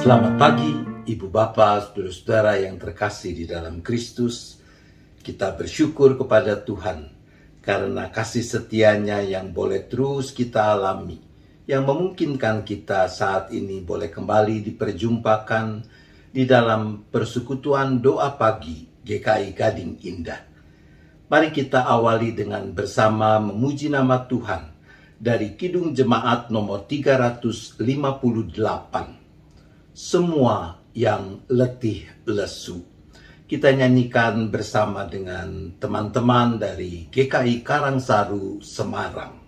Selamat pagi, Ibu Bapa, Saudara-saudara yang terkasih di dalam Kristus. Kita bersyukur kepada Tuhan karena kasih setianya yang boleh terus kita alami, yang memungkinkan kita saat ini boleh kembali diperjumpakan di dalam persekutuan doa pagi GKI Gading Indah. Mari kita awali dengan bersama memuji nama Tuhan dari Kidung Jemaat nomor 358. Semua yang letih lesu. Kita nyanyikan bersama dengan teman-teman dari GKI Karangsaru, Semarang.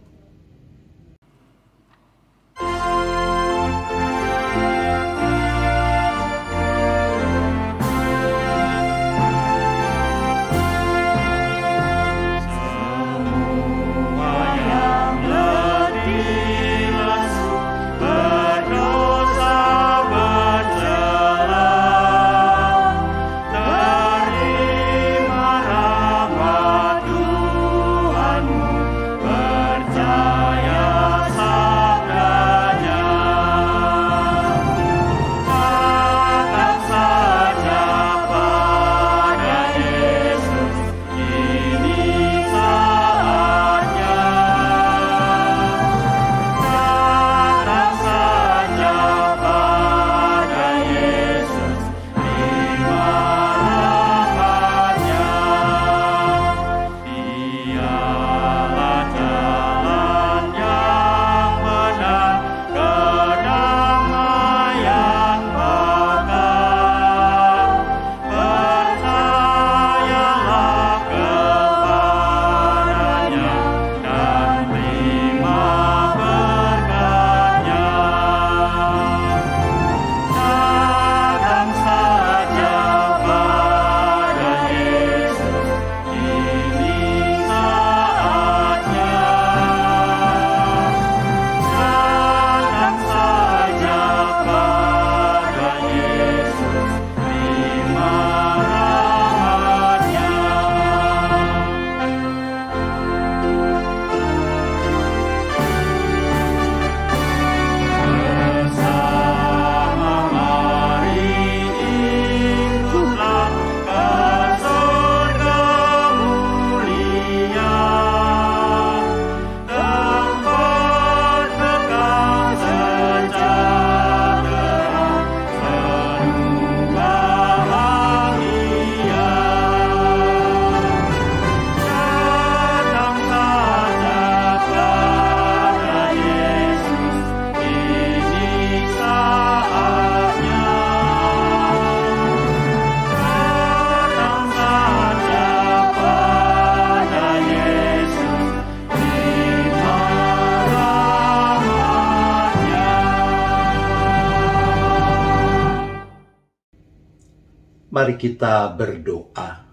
Mari kita berdoa.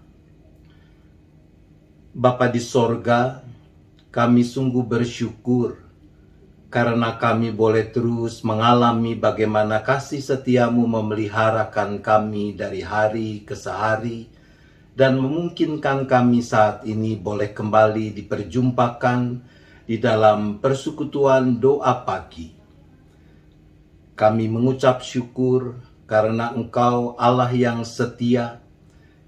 Bapa di sorga, kami sungguh bersyukur karena kami boleh terus mengalami bagaimana kasih setiamu memeliharakan kami dari hari ke hari dan memungkinkan kami saat ini boleh kembali diperjumpakan di dalam persekutuan doa pagi. Kami mengucap syukur karena Engkau Allah yang setia,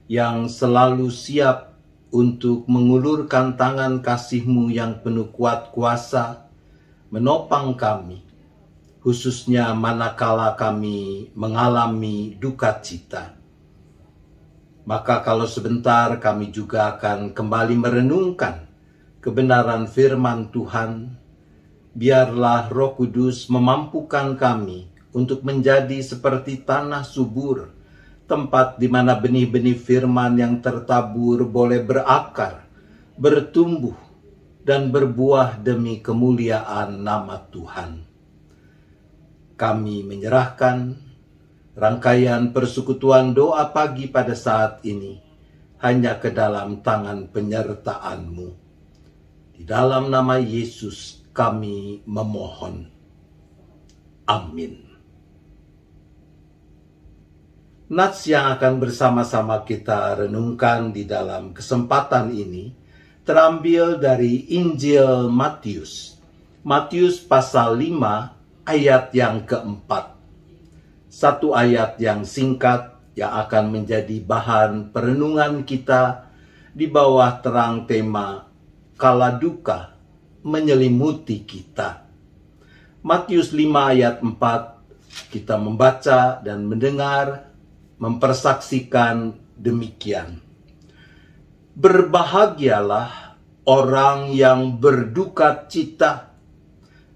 yang selalu siap untuk mengulurkan tangan kasih-Mu yang penuh kuat kuasa, menopang kami, khususnya manakala kami mengalami duka cita. Maka kalau sebentar kami juga akan kembali merenungkan kebenaran firman Tuhan, biarlah Roh Kudus memampukan kami untuk menjadi seperti tanah subur, tempat di mana benih-benih firman yang tertabur boleh berakar, bertumbuh, dan berbuah demi kemuliaan nama Tuhan. Kami menyerahkan rangkaian persekutuan doa pagi pada saat ini hanya ke dalam tangan penyertaan-Mu. Di dalam nama Yesus kami memohon. Amin. Nats yang akan bersama-sama kita renungkan di dalam kesempatan ini terambil dari Injil Matius. Matius pasal 5 ayat yang keempat. satu ayat yang singkat yang akan menjadi bahan perenungan kita di bawah terang tema kala duka menyelimuti kita. Matius 5 ayat 4 kita membaca dan mendengar mempersaksikan demikian. Berbahagialah orang yang berduka cita,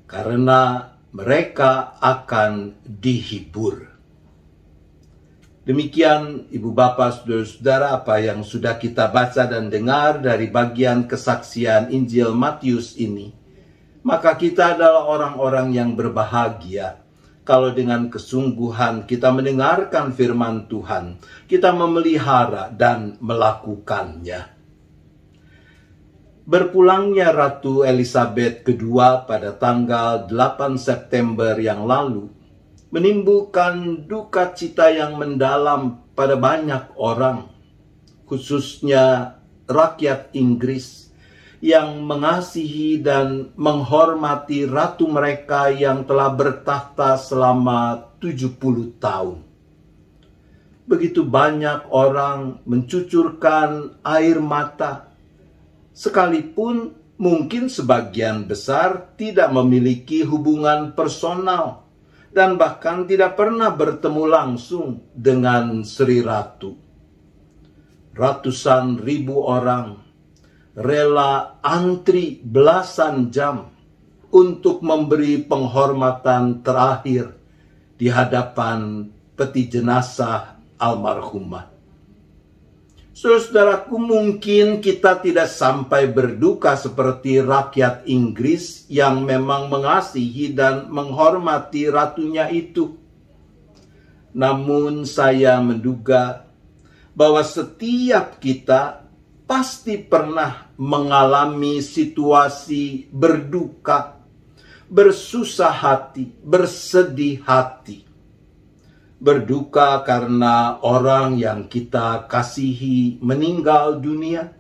karena mereka akan dihibur. Demikian Ibu Bapak, Saudara-saudara, apa yang sudah kita baca dan dengar dari bagian kesaksian Injil Matius ini. Maka kita adalah orang-orang yang berbahagia kalau dengan kesungguhan kita mendengarkan firman Tuhan, kita memelihara dan melakukannya. Berpulangnya Ratu Elizabeth II pada tanggal 8 September yang lalu menimbulkan duka cita yang mendalam pada banyak orang, khususnya rakyat Inggris yang mengasihi dan menghormati ratu mereka yang telah bertahta selama 70 tahun. Begitu banyak orang mencucurkan air mata, sekalipun mungkin sebagian besar tidak memiliki hubungan personal dan bahkan tidak pernah bertemu langsung dengan Sri Ratu. Ratusan ribu orang rela antri belasan jam untuk memberi penghormatan terakhir di hadapan peti jenazah almarhumah. Saudaraku, mungkin kita tidak sampai berduka seperti rakyat Inggris yang memang mengasihi dan menghormati ratunya itu. Namun saya menduga bahwa setiap kita pasti pernah mengalami situasi berduka, bersusah hati, bersedih hati. Berduka karena orang yang kita kasihi meninggal dunia.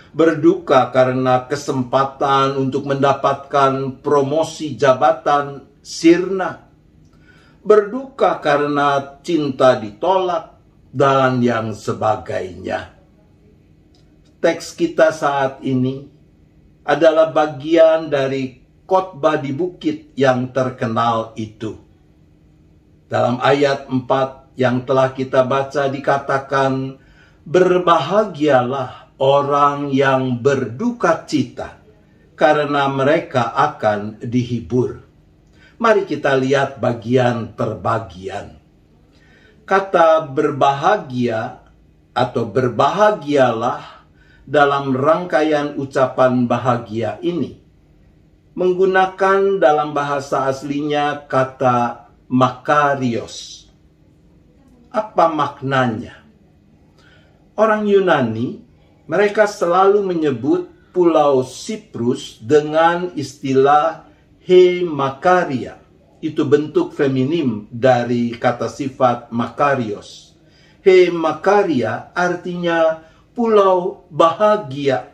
Berduka karena kesempatan untuk mendapatkan promosi jabatan sirna. Berduka karena cinta ditolak dan yang sebagainya. Teks kita saat ini adalah bagian dari khotbah di bukit yang terkenal itu. Dalam ayat 4 yang telah kita baca dikatakan, berbahagialah orang yang berduka cita, karena mereka akan dihibur. Mari kita lihat bagian per bagian. Kata berbahagia atau berbahagialah dalam rangkaian ucapan bahagia ini menggunakan dalam bahasa aslinya kata Makarios. Apa maknanya? Orang Yunani, mereka selalu menyebut Pulau Siprus dengan istilah He Makaria. Itu bentuk feminim dari kata sifat Makarios. He Makaria artinya pulau bahagia.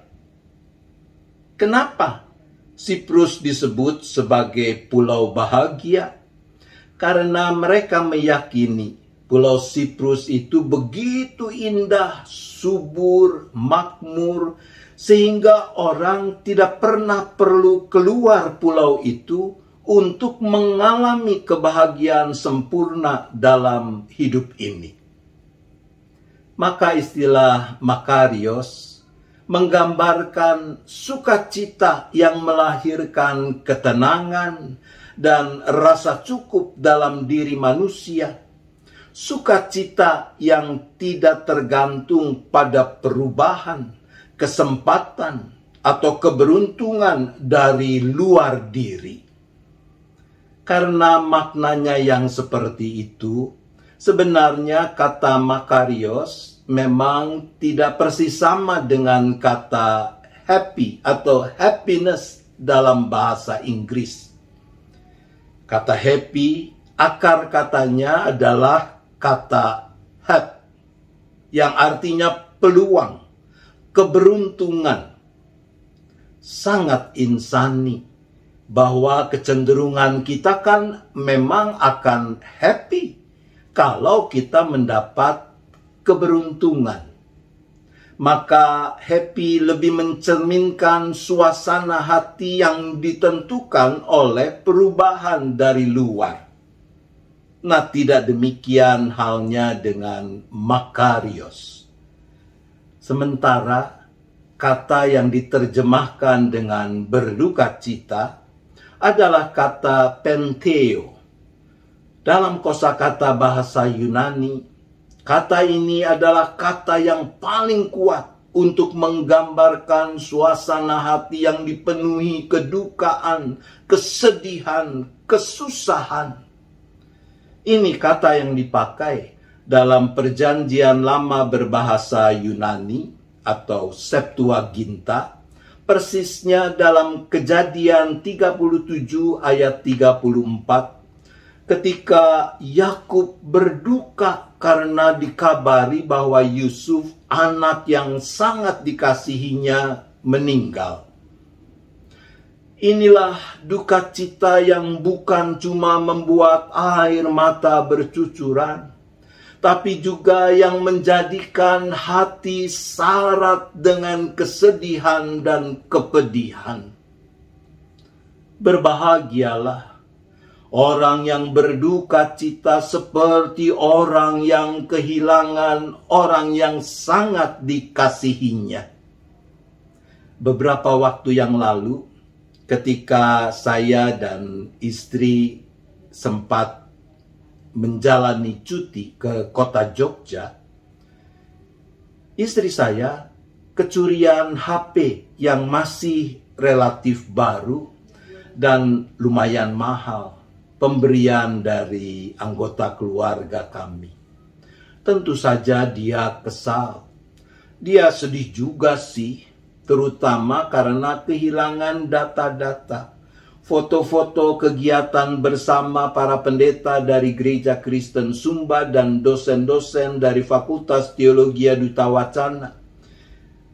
Kenapa Siprus disebut sebagai pulau bahagia? Karena mereka meyakini Pulau Siprus itu begitu indah, subur, makmur, sehingga orang tidak pernah perlu keluar pulau itu untuk mengalami kebahagiaan sempurna dalam hidup ini. Maka istilah Makarios menggambarkan sukacita yang melahirkan ketenangan dan rasa cukup dalam diri manusia, sukacita yang tidak tergantung pada perubahan, kesempatan, atau keberuntungan dari luar diri. Karena maknanya yang seperti itu, sebenarnya kata Makarios memang tidak persis sama dengan kata happy atau happiness dalam bahasa Inggris. Kata happy, akar katanya adalah kata hap, yang artinya peluang, keberuntungan. Sangat insani bahwa kecenderungan kita kan memang akan happy Kalau kita mendapat keberuntungan, maka happy lebih mencerminkan suasana hati yang ditentukan oleh perubahan dari luar. Nah, tidak demikian halnya dengan makarios. Sementara kata yang diterjemahkan dengan berduka cita adalah kata penteo. Dalam kosakata bahasa Yunani, kata ini adalah kata yang paling kuat untuk menggambarkan suasana hati yang dipenuhi kedukaan, kesedihan, kesusahan. Ini kata yang dipakai dalam Perjanjian Lama berbahasa Yunani atau Septuaginta, persisnya dalam Kejadian 37 ayat 34, ketika Yakub berduka karena dikabari bahwa Yusuf, anak yang sangat dikasihinya, meninggal. Inilah duka cita yang bukan cuma membuat air mata bercucuran, tapi juga yang menjadikan hati syarat dengan kesedihan dan kepedihan. Berbahagialah orang yang berduka cita seperti orang yang kehilangan orang yang sangat dikasihinya. Beberapa waktu yang lalu, ketika saya dan istri sempat menjalani cuti ke kota Jogja, istri saya kecurian HP yang masih relatif baru dan lumayan mahal, pemberian dari anggota keluarga kami. Tentu saja dia kesal. Dia sedih juga sih, terutama karena kehilangan data-data, foto-foto kegiatan bersama para pendeta dari Gereja Kristen Sumba dan dosen-dosen dari Fakultas Teologi Duta Wacana.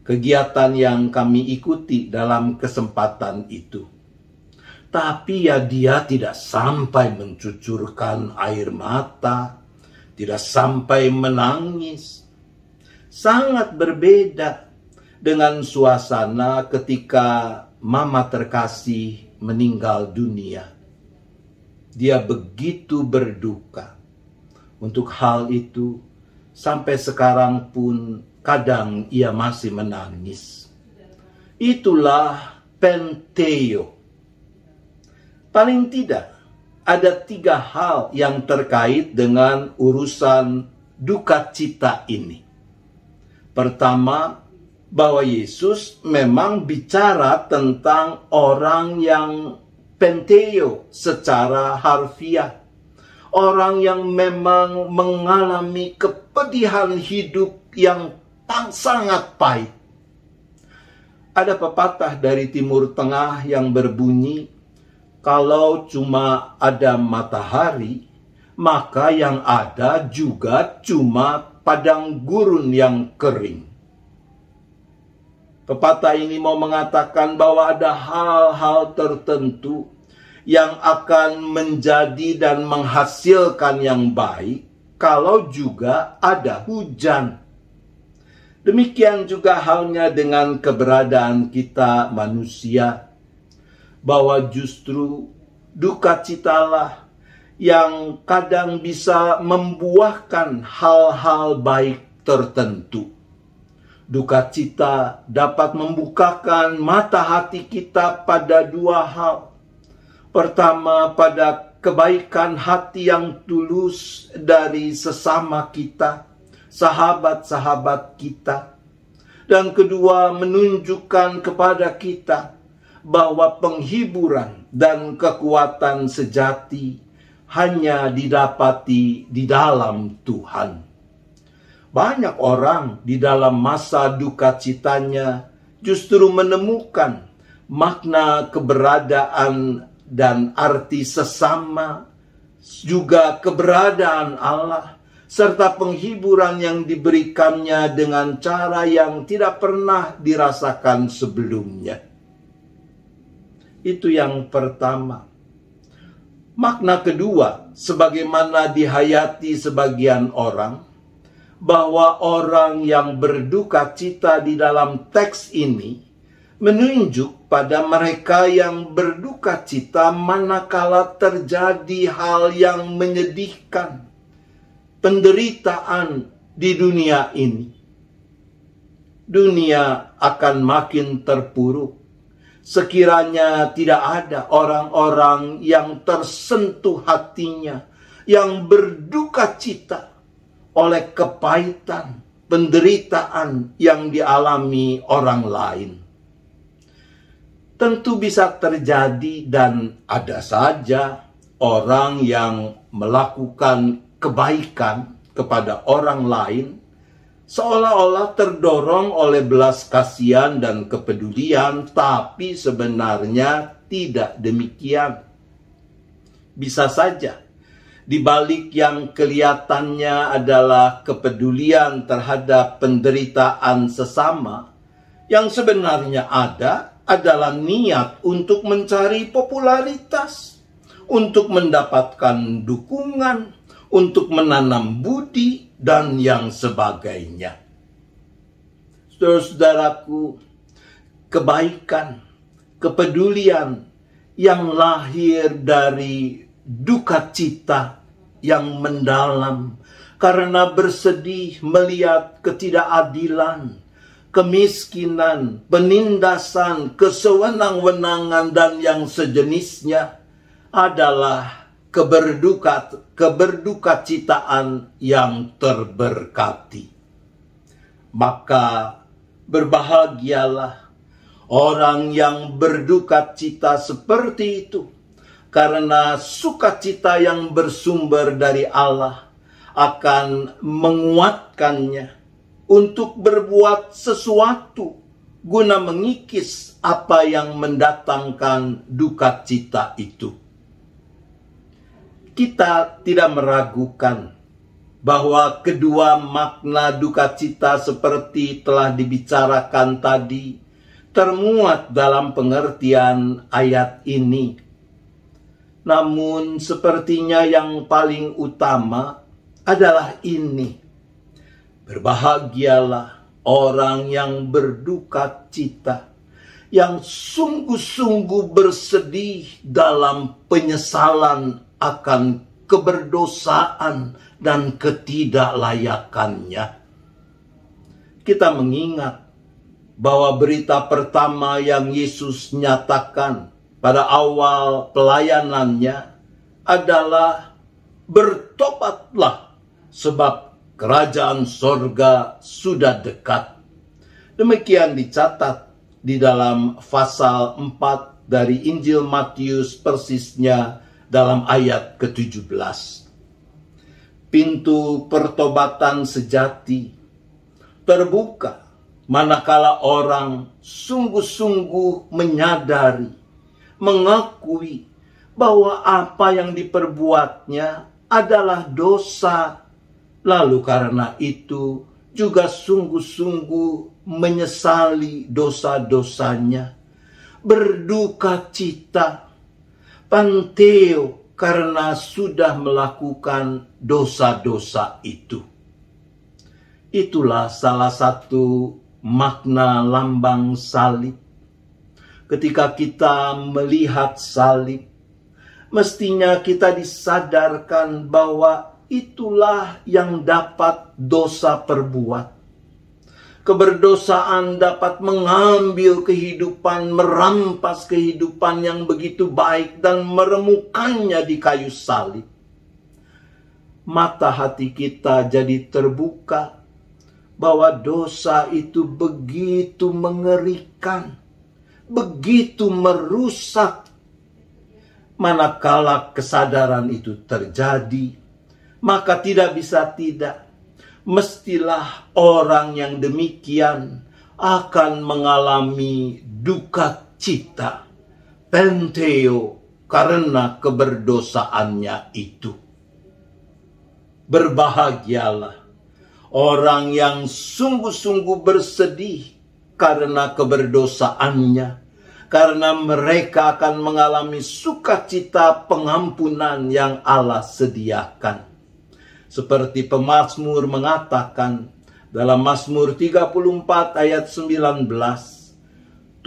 Kegiatan yang kami ikuti dalam kesempatan itu. Tapi ya dia tidak sampai mencucurkan air mata, tidak sampai menangis. Sangat berbeda dengan suasana ketika mama terkasih meninggal dunia. Dia begitu berduka. Untuk hal itu, sampai sekarang pun kadang ia masih menangis. Itulah penteo. Paling tidak, ada 3 hal yang terkait dengan urusan duka cita ini. Pertama, bahwa Yesus memang bicara tentang orang yang penteo secara harfiah. Orang yang memang mengalami kepedihan hidup yang sangat pahit. Ada pepatah dari Timur Tengah yang berbunyi, kalau cuma ada matahari, maka yang ada juga cuma padang gurun yang kering. Pepatah ini mau mengatakan bahwa ada hal-hal tertentu yang akan menjadi dan menghasilkan yang baik kalau juga ada hujan. Demikian juga halnya dengan keberadaan kita manusia, bahwa justru duka citalah yang kadang bisa membuahkan hal-hal baik tertentu. Duka cita dapat membukakan mata hati kita pada 2 hal. Pertama, pada kebaikan hati yang tulus dari sesama kita, sahabat-sahabat kita. Dan kedua, menunjukkan kepada kita bahwa penghiburan dan kekuatan sejati hanya didapati di dalam Tuhan. Banyak orang di dalam masa duka citanya justru menemukan makna keberadaan dan arti sesama, juga keberadaan Allah, serta penghiburan yang diberikannya dengan cara yang tidak pernah dirasakan sebelumnya. Itu yang pertama. Makna kedua, sebagaimana dihayati sebagian orang, bahwa orang yang berduka cita di dalam teks ini menunjuk pada mereka yang berduka cita manakala terjadi hal yang menyedihkan, penderitaan di dunia ini. Dunia akan makin terpuruk sekiranya tidak ada orang-orang yang tersentuh hatinya, yang berduka cita oleh kepahitan, penderitaan yang dialami orang lain. Tentu bisa terjadi dan ada saja orang yang melakukan kebaikan kepada orang lain seolah-olah terdorong oleh belas kasihan dan kepedulian, tapi sebenarnya tidak demikian. Bisa saja di balik yang kelihatannya adalah kepedulian terhadap penderitaan sesama, yang sebenarnya ada adalah niat untuk mencari popularitas, untuk mendapatkan dukungan, untuk menanam budi, dan yang sebagainya. Saudara-saudaraku, kebaikan, kepedulian yang lahir dari duka cita yang mendalam karena bersedih melihat ketidakadilan, kemiskinan, penindasan, kesewenang-wenangan, dan yang sejenisnya adalah keberdukacitaan yang terberkati. Maka berbahagialah orang yang berduka cita seperti itu, karena sukacita yang bersumber dari Allah akan menguatkannya untuk berbuat sesuatu guna mengikis apa yang mendatangkan duka cita itu. Kita tidak meragukan bahwa kedua makna duka cita seperti telah dibicarakan tadi termuat dalam pengertian ayat ini. Namun sepertinya yang paling utama adalah ini: berbahagialah orang yang berduka cita, yang sungguh-sungguh bersedih dalam penyesalan akan keberdosaan dan ketidaklayakannya. Kita mengingat bahwa berita pertama yang Yesus nyatakan pada awal pelayanannya adalah bertobatlah sebab kerajaan sorga sudah dekat. Demikian dicatat di dalam pasal 4 dari Injil Matius, persisnya dalam ayat ke-17. Pintu pertobatan sejati terbuka manakala orang sungguh-sungguh menyadari, mengakui bahwa apa yang diperbuatnya adalah dosa, lalu karena itu juga sungguh-sungguh menyesali dosa-dosanya, berduka cita, panteo, karena sudah melakukan dosa-dosa itu. Itulah salah satu makna lambang salib. Ketika kita melihat salib, mestinya kita disadarkan bahwa itulah yang dapat dosa perbuat. Keberdosaan dapat mengambil kehidupan, merampas kehidupan yang begitu baik dan meremukannya di kayu salib. Mata hati kita jadi terbuka bahwa dosa itu begitu mengerikan, begitu merusak. Manakala kesadaran itu terjadi, maka tidak bisa tidak, mestilah orang yang demikian akan mengalami duka cita, penteo, karena keberdosaannya itu. Berbahagialah orang yang sungguh-sungguh bersedih karena keberdosaannya, karena mereka akan mengalami sukacita pengampunan yang Allah sediakan. Seperti pemazmur mengatakan dalam Mazmur 34 ayat 19,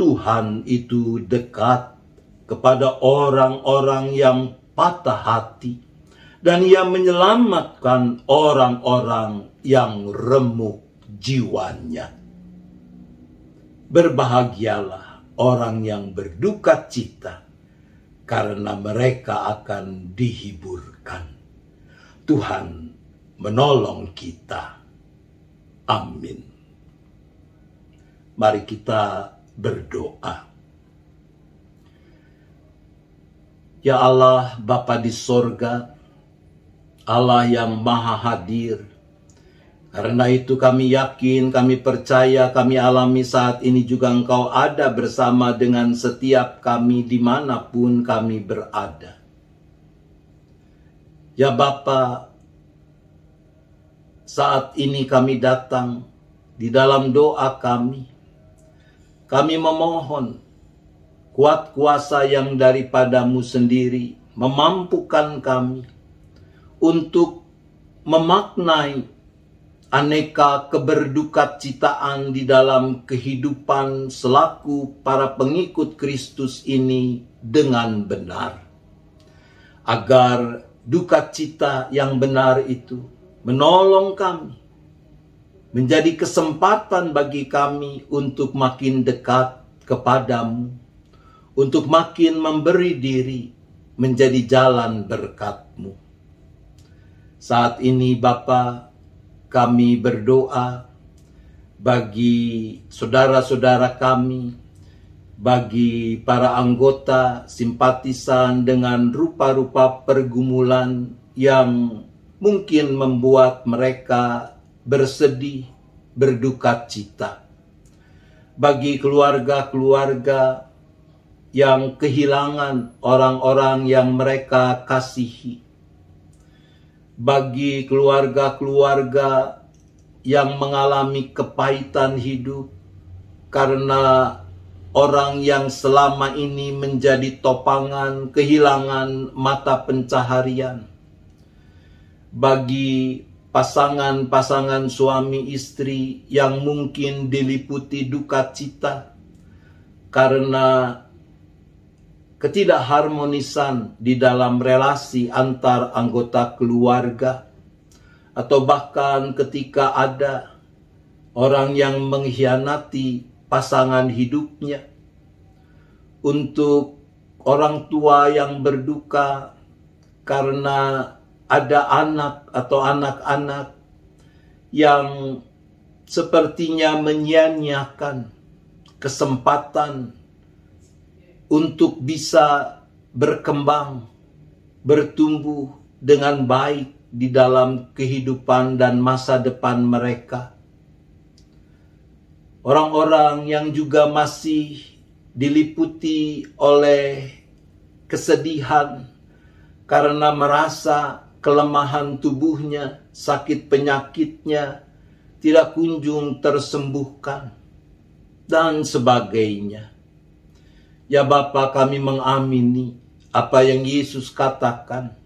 Tuhan itu dekat kepada orang-orang yang patah hati, dan Ia menyelamatkan orang-orang yang remuk jiwanya. Berbahagialah orang yang berduka cita, karena mereka akan dihiburkan. Tuhan menolong kita. Amin. Mari kita berdoa. Ya Allah, Bapa di sorga, Allah yang maha hadir, karena itu kami yakin, kami percaya, kami alami saat ini juga Engkau ada bersama dengan setiap kami dimanapun kami berada. Ya Bapa, saat ini kami datang di dalam doa kami memohon kuat kuasa yang daripadamu sendiri memampukan kami untuk memaknai aneka keberdukacitaan di dalam kehidupan selaku para pengikut Kristus ini dengan benar. Agar duka cita yang benar itu menolong kami, menjadi kesempatan bagi kami untuk makin dekat kepadamu, untuk makin memberi diri menjadi jalan berkat-Mu. Saat ini Bapa, kami berdoa bagi saudara-saudara kami, bagi para anggota simpatisan dengan rupa-rupa pergumulan yang mungkin membuat mereka bersedih, berduka cita. Bagi keluarga-keluarga yang kehilangan orang-orang yang mereka kasihi. Bagi keluarga-keluarga yang mengalami kepahitan hidup karena orang yang selama ini menjadi topangan kehilangan mata pencaharian. Bagi pasangan-pasangan suami istri yang mungkin diliputi duka cita karena ketidakharmonisan di dalam relasi antar anggota keluarga, atau bahkan ketika ada orang yang mengkhianati pasangan hidupnya. Untuk orang tua yang berduka karena ada anak atau anak-anak yang sepertinya menyia-nyiakan kesempatan untuk bisa berkembang, bertumbuh dengan baik di dalam kehidupan dan masa depan mereka. Orang-orang yang juga masih diliputi oleh kesedihan karena merasa kelemahan tubuhnya, sakit penyakitnya tidak kunjung tersembuhkan, dan sebagainya. Ya Bapa, kami mengamini apa yang Yesus katakan,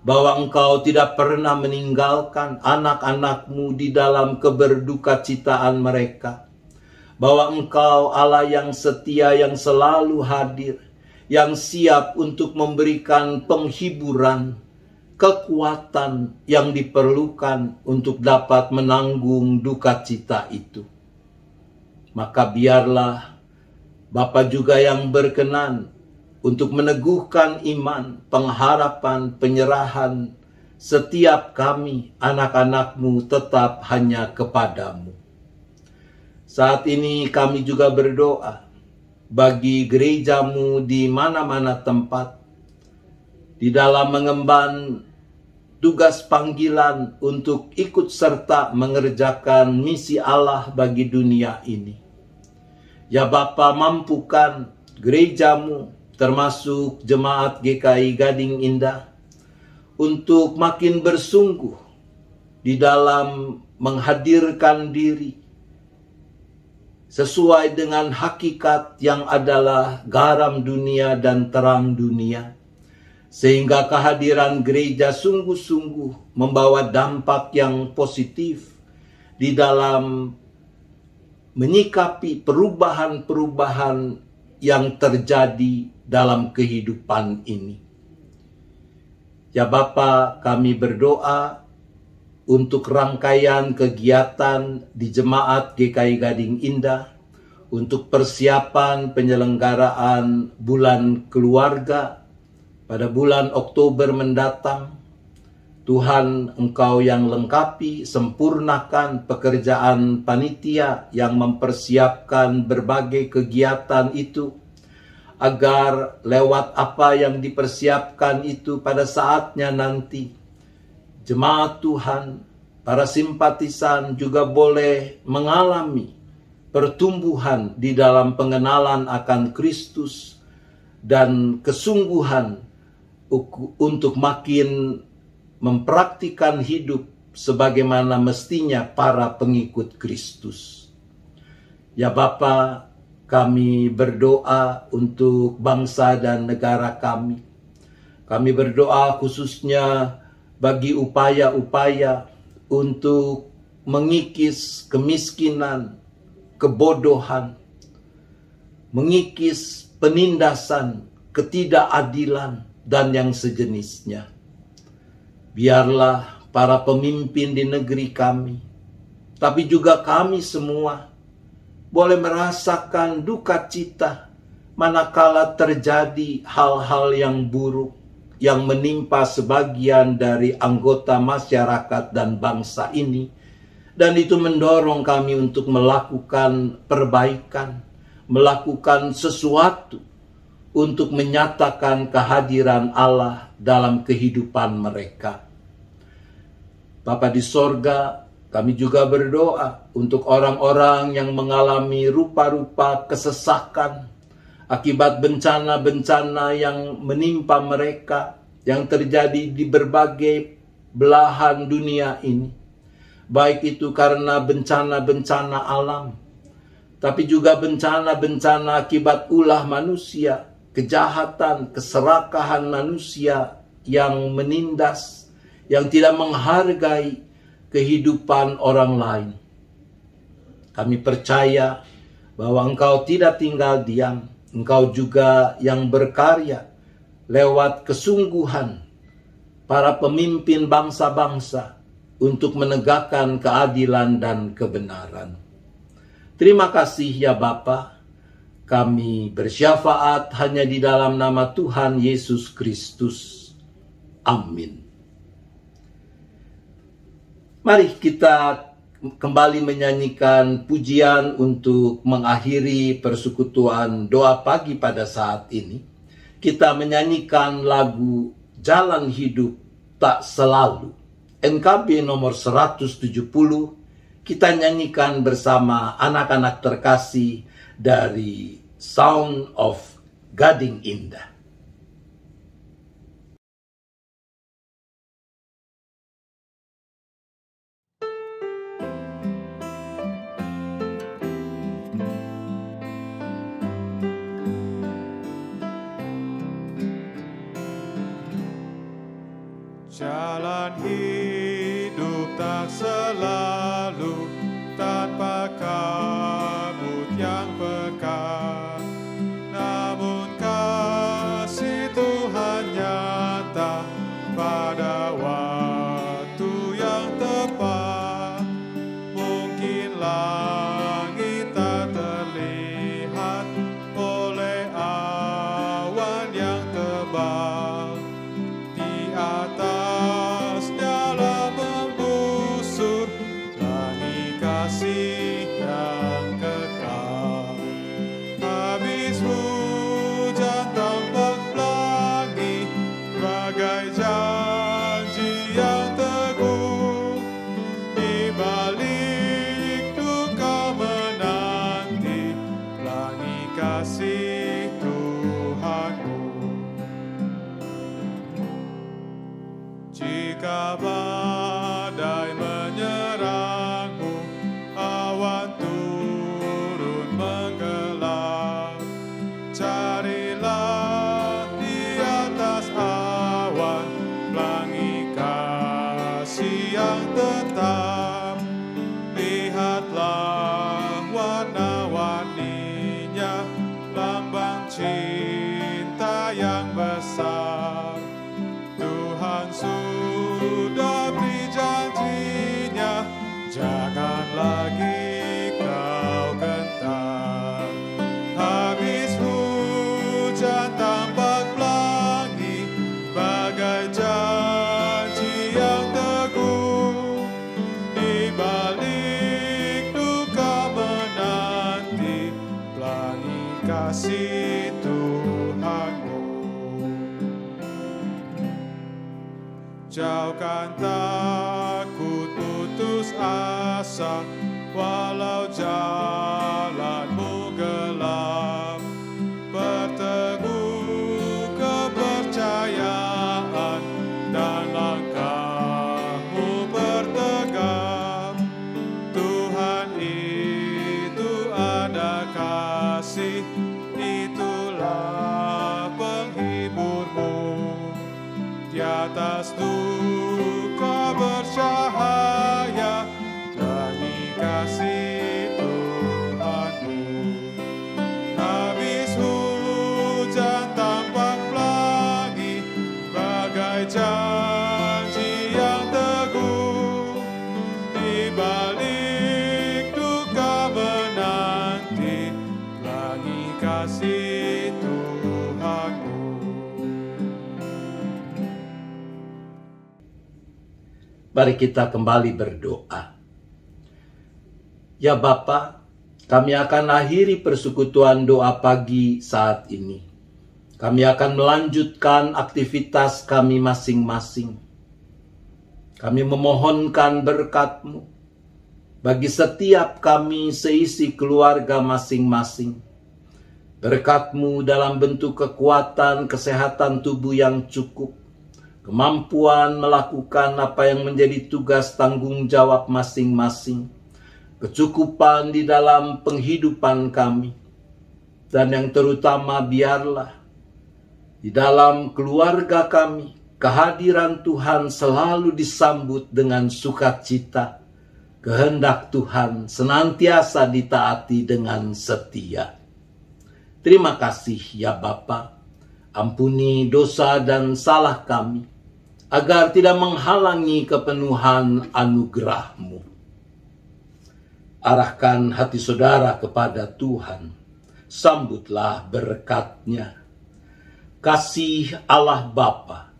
bahwa Engkau tidak pernah meninggalkan anak-anak-Mu di dalam keberdukacitaan mereka. Bahwa Engkau Allah yang setia, yang selalu hadir, yang siap untuk memberikan penghiburan, kekuatan yang diperlukan untuk dapat menanggung duka cita itu. Maka biarlah Bapa juga yang berkenan untuk meneguhkan iman, pengharapan, penyerahan setiap kami, anak-anak-Mu, tetap hanya kepadamu. Saat ini kami juga berdoa bagi gereja-Mu di mana-mana tempat, di dalam mengemban tugas panggilan untuk ikut serta mengerjakan misi Allah bagi dunia ini. Ya Bapa, mampukan gereja-Mu, termasuk jemaat GKI Gading Indah, untuk makin bersungguh di dalam menghadirkan diri sesuai dengan hakikat yang adalah garam dunia dan terang dunia, sehingga kehadiran gereja sungguh-sungguh membawa dampak yang positif di dalam menyikapi perubahan-perubahan yang terjadi dalam kehidupan ini. Ya Bapa, kami berdoa untuk rangkaian kegiatan di Jemaat GKI Gading Indah, untuk persiapan penyelenggaraan bulan keluarga pada bulan Oktober mendatang. Tuhan, Engkau yang lengkapi, sempurnakan pekerjaan panitia yang mempersiapkan berbagai kegiatan itu, agar lewat apa yang dipersiapkan itu pada saatnya nanti, jemaat Tuhan, para simpatisan juga boleh mengalami pertumbuhan di dalam pengenalan akan Kristus dan kesungguhan untuk makin mempraktikkan hidup sebagaimana mestinya para pengikut Kristus. Ya Bapa, kami berdoa untuk bangsa dan negara kami. Kami berdoa khususnya bagi upaya-upaya untuk mengikis kemiskinan, kebodohan, mengikis penindasan, ketidakadilan, dan yang sejenisnya. Biarlah para pemimpin di negeri kami, tapi juga kami semua, boleh merasakan duka cita manakala terjadi hal-hal yang buruk yang menimpa sebagian dari anggota masyarakat dan bangsa ini. Dan itu mendorong kami untuk melakukan perbaikan, melakukan sesuatu untuk menyatakan kehadiran Allah dalam kehidupan mereka. Bapa di sorga, kami juga berdoa untuk orang-orang yang mengalami rupa-rupa kesesakan akibat bencana-bencana yang menimpa mereka, yang terjadi di berbagai belahan dunia ini. Baik itu karena bencana-bencana alam, tapi juga bencana-bencana akibat ulah manusia, kejahatan, keserakahan manusia yang menindas, yang tidak menghargai kehidupan orang lain. Kami percaya bahwa Engkau tidak tinggal diam. Engkau juga yang berkarya lewat kesungguhan para pemimpin bangsa-bangsa untuk menegakkan keadilan dan kebenaran. Terima kasih ya Bapa. Kami bersyafaat hanya di dalam nama Tuhan Yesus Kristus. Amin. Mari kita kembali menyanyikan pujian untuk mengakhiri persekutuan doa pagi pada saat ini. Kita menyanyikan lagu Jalan Hidup Tak Selalu, NKB nomor 170. Kita nyanyikan bersama anak-anak terkasih dari Sound of Gading Indah. Jalan hidup tak selalu tanpa kabut yang pekat, namun kasih Tuhan nyata pada waktu yang tepat. Mungkin langit tak terlihat oleh awan yang tebal, di atas nyala membusur pelangi kasih yang kekal. Habis hujan tampak pelangi bagai janji yang teguh, di balik duka menanti pelangi kasih Tuhanku. Jika badai menyerangmu, awan turun yang besar. Tuhan sudah beri janjinya, jangan lagi kau gentar. Habis hujan tampak pelangi, bagai janji yang teguh. Di balik duka menanti, pelangi kasih Tuhanmu. Jauhkan takut putus asa, walau jalanmu gelap. Berteguh kepercayaan dan langkahmu bertegap. Tuhan itu ada kasih, itulah penghiburmu. Di atas duka bercahaya, pelangi kasih Tuhanmu. Habis hujan tampak pelangi, bagai janji yang teguh. Di balik duka menanti, pelangi kasih Tuhanmu. Mari kita kembali berdoa. Ya Bapa, kami akan akhiri persekutuan doa pagi saat ini. Kami akan melanjutkan aktivitas kami masing-masing. Kami memohonkan berkat-Mu bagi setiap kami seisi keluarga masing-masing. Berkat-Mu dalam bentuk kekuatan, kesehatan tubuh yang cukup, kemampuan melakukan apa yang menjadi tugas tanggung jawab masing-masing, kecukupan di dalam penghidupan kami, dan yang terutama biarlah di dalam keluarga kami, kehadiran Tuhan selalu disambut dengan sukacita. Kehendak Tuhan senantiasa ditaati dengan setia. Terima kasih ya Bapa, ampuni dosa dan salah kami, agar tidak menghalangi kepenuhan anugerah-Mu. Arahkan hati saudara kepada Tuhan, sambutlah berkat-Nya. Kasih Allah Bapa,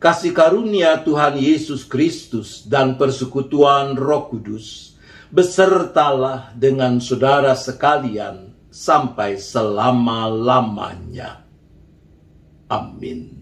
kasih karunia Tuhan Yesus Kristus, dan persekutuan Roh Kudus besertalah dengan saudara sekalian sampai selama-lamanya. Amin.